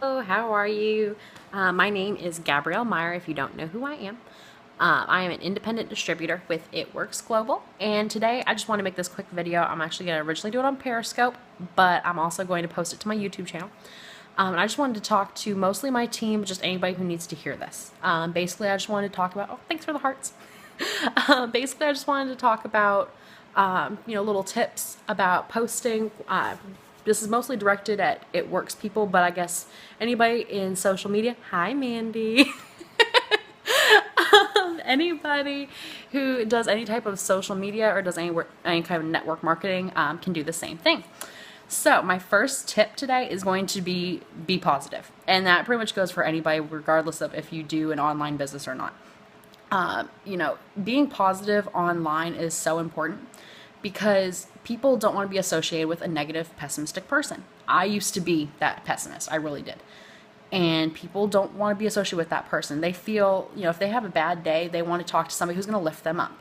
Hello, how are you? My name is Gabrielle Meyer, if you don't know who I am. I am an independent distributor with It Works Global, and today I just want to make this quick video. I'm actually going to originally do it on Periscope, but I'm also going to post it to my YouTube channel. And I just wanted to talk to mostly my team, just anybody who needs to hear this. Basically, I just wanted to talk about, oh, thanks for the hearts. Basically, I just wanted to talk about, little tips about posting. This is mostly directed at It Works people, but I guess anybody in social media. Hi, Mandy. Anybody who does any type of social media or does any kind of network marketing can do the same thing. So my first tip today is going to be positive, and that pretty much goes for anybody regardless of if you do an online business or not. Being positive online is so important because people don't want to be associated with a negative, pessimistic person. I used to be that pessimist. I really did. And people don't want to be associated with that person. They feel, if they have a bad day, they want to talk to somebody who's going to lift them up.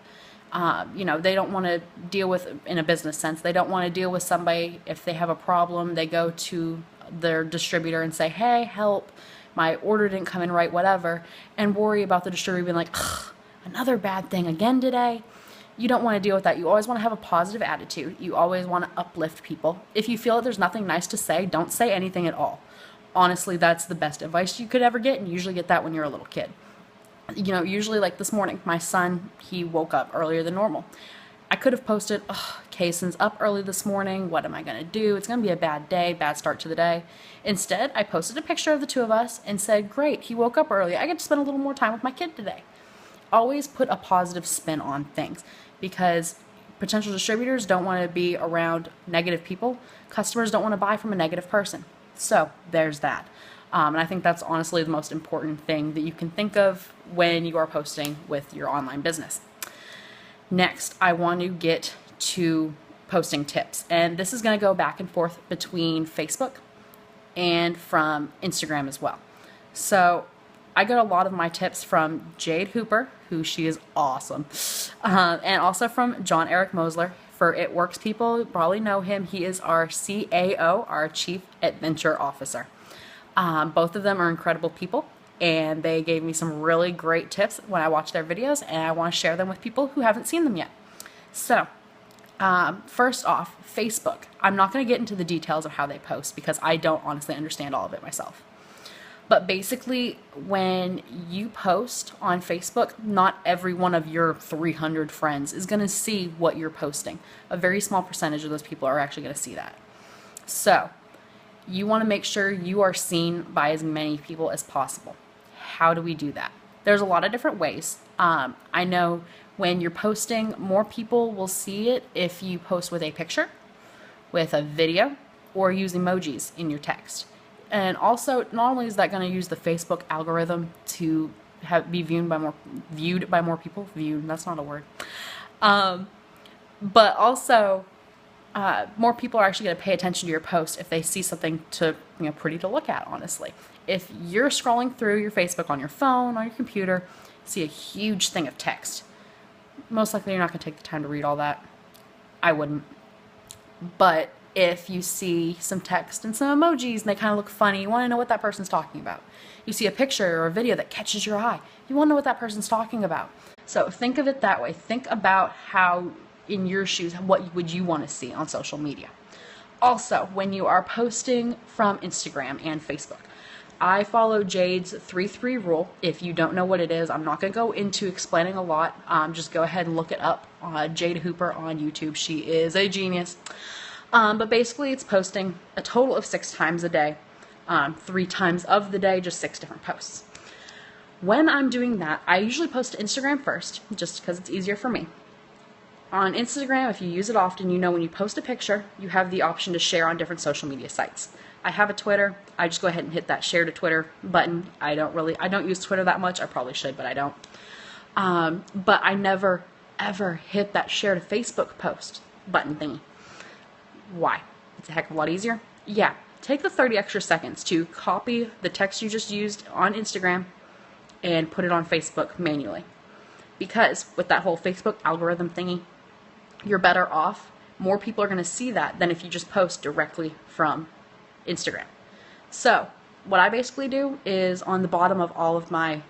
They don't want to deal with, in a business sense, they don't want to deal with somebody if they have a problem. They go to their distributor and say, hey, help, my order didn't come in right, whatever, and worry about the distributor being like, ugh, another bad thing again today. You don't want to deal with that. You always want to have a positive attitude. You always want to uplift people. If you feel that there's nothing nice to say, don't say anything at all. Honestly, that's the best advice you could ever get, and you usually get that when you're a little kid. Usually like this morning, my son, he woke up earlier than normal. I could have posted, oh, Kaysen's up early this morning. What am I going to do? It's going to be a bad day, bad start to the day. Instead, I posted a picture of the two of us and said, great, he woke up early. I get to spend a little more time with my kid today. Always put a positive spin on things because potential distributors don't want to be around negative people. Customers don't want to buy from a negative person. So there's that. And I think that's honestly the most important thing that you can think of when you are posting with your online business. Next, I want to get to posting tips. And this is going to go back and forth between Facebook and from Instagram as well. So I got a lot of my tips from Jade Hooper, who she is awesome, and also from John Eric Mosler. For It Works people, you probably know him. He is our CAO, our Chief Adventure Officer. Both of them are incredible people, and they gave me some really great tips when I watched their videos, and I want to share them with people who haven't seen them yet. So, first off, Facebook. I'm not going to get into the details of how they post because I don't honestly understand all of it myself. But basically, when you post on Facebook, not every one of your 300 friends is going to see what you're posting. A very small percentage of those people are actually going to see that. So, you want to make sure you are seen by as many people as possible. How do we do that? There's a lot of different ways. I know when you're posting, more people will see it if you post with a picture, with a video, or use emojis in your text. And also, not only is that going to use the Facebook algorithm to be viewed by more people. Viewed, that's not a word. But also, more people are actually going to pay attention to your post if they see something pretty to look at, honestly. If you're scrolling through your Facebook on your phone, on your computer, see a huge thing of text, most likely you're not going to take the time to read all that. I wouldn't. But if you see some text and some emojis and they kind of look funny, you want to know what that person's talking about. You see a picture or a video that catches your eye, you want to know what that person's talking about. So think of it that way. Think about how, in your shoes, what would you want to see on social media. Also, when you are posting from Instagram and Facebook, I follow Jade's 3-3 rule. If you don't know what it is, I'm not going to go into explaining a lot. Just go ahead and look it up. Jade Hooper on YouTube. She is a genius. But basically, it's posting a total of 6 times a day. 3 times of the day, just 6 different posts. When I'm doing that, I usually post to Instagram first, just because it's easier for me. On Instagram, if you use it often, you know when you post a picture, you have the option to share on different social media sites. I have a Twitter. I just go ahead and hit that share to Twitter button. I don't use Twitter that much. I probably should, but I don't. But I never, ever hit that share to Facebook post button thingy. Why? It's a heck of a lot easier. Yeah, take the 30 extra seconds to copy the text you just used on Instagram and put it on Facebook manually. Because with that whole Facebook algorithm thingy, you're better off. More people are going to see that than if you just post directly from Instagram. So what I basically do is on the bottom of all of my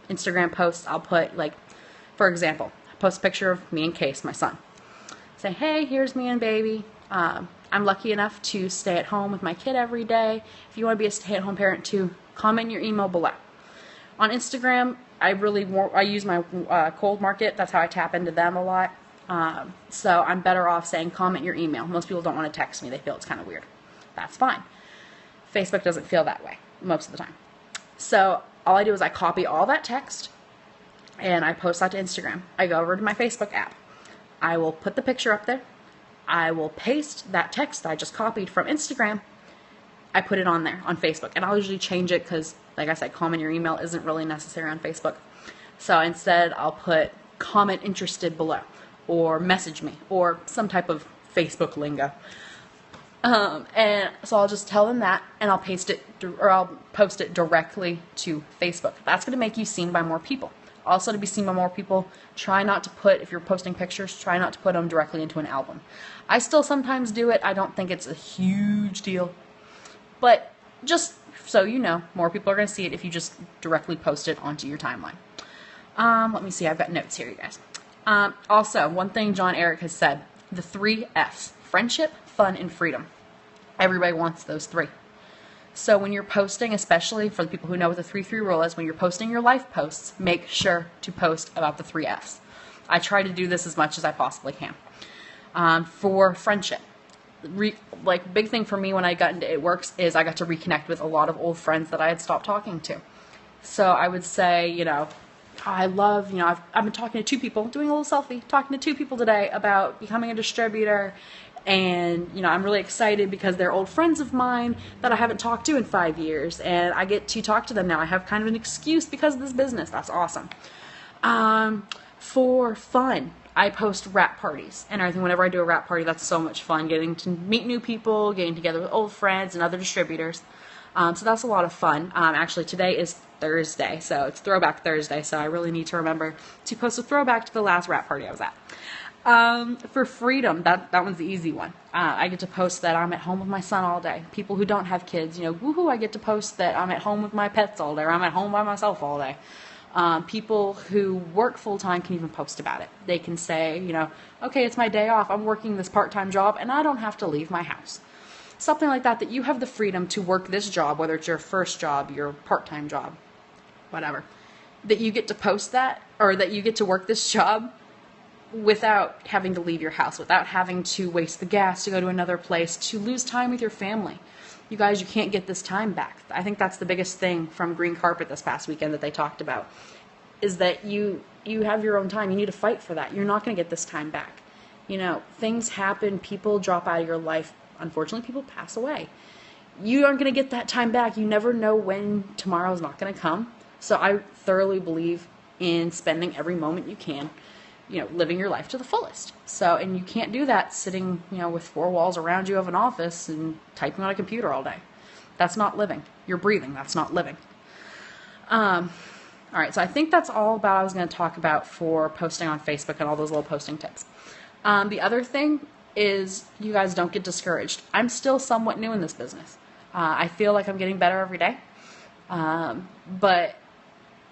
Instagram posts, I'll put, like, for example, I post a picture of me and Case, my son. Say, hey, here's me and baby. I'm lucky enough to stay at home with my kid every day. If you want to be a stay-at-home parent too, comment your email below. On Instagram, I use my cold market. That's how I tap into them a lot. So I'm better off saying comment your email. Most people don't want to text me. They feel it's kind of weird. That's fine. Facebook doesn't feel that way most of the time. So all I do is I copy all that text and I post that to Instagram. I go over to my Facebook app. I will put the picture up there. I will paste that text that I just copied from Instagram. I put it on there on Facebook, and I'll usually change it because, like I said, comment your email isn't really necessary on Facebook. So instead, I'll put comment interested below, or message me, or some type of Facebook lingo. And so I'll just tell them that, and I'll post it directly to Facebook. That's going to make you seen by more people. Also, to be seen by more people, try not to put, if you're posting pictures, try not to put them directly into an album. I still sometimes do it. I don't think it's a huge deal. But just so you know, more people are going to see it if you just directly post it onto your timeline. Let me see. I've got notes here, you guys. Also, one thing John Eric has said, the 3 Fs, friendship, fun, and freedom. Everybody wants those 3. So when you're posting, especially for the people who know what the 3-3 rule is, when you're posting your life posts, make sure to post about the 3 Fs. I try to do this as much as I possibly can. For friendship, big thing for me when I got into It Works is I got to reconnect with a lot of old friends that I had stopped talking to. So I would say, I love, I've been talking to 2 people, doing a little selfie, talking to 2 people today about becoming a distributor. And, I'm really excited because they're old friends of mine that I haven't talked to in 5 years. And I get to talk to them now. I have kind of an excuse because of this business. That's awesome. For fun, I post wrap parties and everything. Whenever I do a wrap party, that's so much fun. Getting to meet new people, getting together with old friends and other distributors. So that's a lot of fun. Actually, today is Thursday, so it's Throwback Thursday. So I really need to remember to post a throwback to the last wrap party I was at. For freedom, that one's the easy one. I get to post that I'm at home with my son all day. People who don't have kids, woohoo, I get to post that I'm at home with my pets all day, or I'm at home by myself all day. People who work full-time can even post about it. They can say, okay, it's my day off. I'm working this part-time job, and I don't have to leave my house. Something like that you have the freedom to work this job, whether it's your first job, your part-time job, whatever. That you get to post that, or that you get to work this job without having to leave your house, without having to waste the gas to go to another place, to lose time with your family. You guys, you can't get this time back. I think that's the biggest thing from Green Carpet this past weekend that they talked about, is that you have your own time. You need to fight for that. You're not going to get this time back. Things happen. People drop out of your life. Unfortunately, people pass away. You aren't going to get that time back. You never know when tomorrow's not going to come. So I thoroughly believe in spending every moment you can, living your life to the fullest. So, and you can't do that sitting, with 4 walls around you of an office and typing on a computer all day. That's not living. You're breathing. That's not living. All right, so I think that's all about I was going to talk about for posting on Facebook and all those little posting tips. The other thing is you guys don't get discouraged. I'm still somewhat new in this business. I feel like I'm getting better every day. But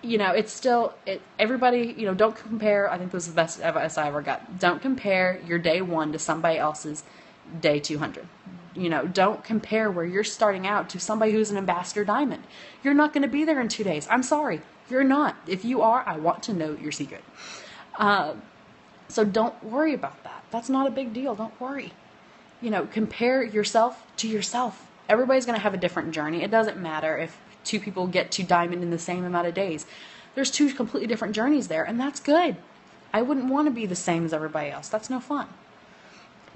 it's still, everybody, don't compare. I think this is the best advice I ever got. Don't compare your day 1 to somebody else's day 200. Don't compare where you're starting out to somebody who's an ambassador diamond. You're not going to be there in 2 days. I'm sorry. You're not. If you are, I want to know your secret. So don't worry about that. That's not a big deal. Don't worry. Compare yourself to yourself. Everybody's going to have a different journey. It doesn't matter if 2 people get to diamond in the same amount of days. There's 2 completely different journeys there, and that's good. I wouldn't want to be the same as everybody else. That's no fun.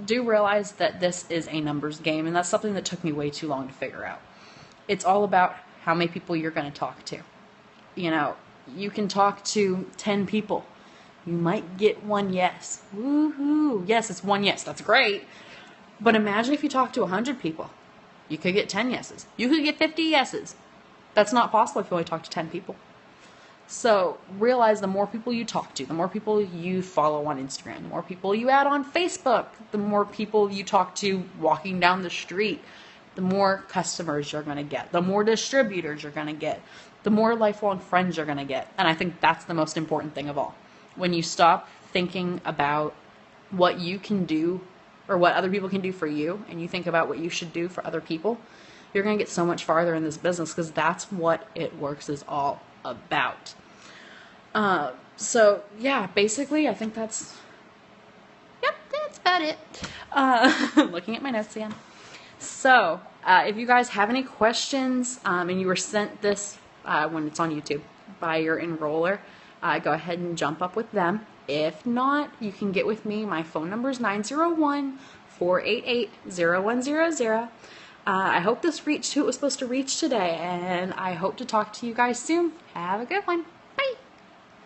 Do realize that this is a numbers game, and that's something that took me way too long to figure out. It's all about how many people you're going to talk to. You can talk to 10 people. You might get 1 yes. Woohoo! Yes, it's 1 yes. That's great. But imagine if you talk to 100 people. You could get 10 yeses. You could get 50 yeses. That's not possible if you only talk to 10 people. So realize the more people you talk to, the more people you follow on Instagram, the more people you add on Facebook, the more people you talk to walking down the street, the more customers you're going to get, the more distributors you're going to get, the more lifelong friends you're going to get. And I think that's the most important thing of all. When you stop thinking about what you can do or what other people can do for you, and you think about what you should do for other people, you're going to get so much farther in this business, because that's what It Works is all about. So yeah, basically I think that's about it. Looking at my notes again. So if you guys have any questions, and you were sent this when it's on YouTube by your enroller, go ahead and jump up with them. If not, you can get with me. My phone number is 901-488-0100. I hope this reached who it was supposed to reach today, and I hope to talk to you guys soon. Have a good one.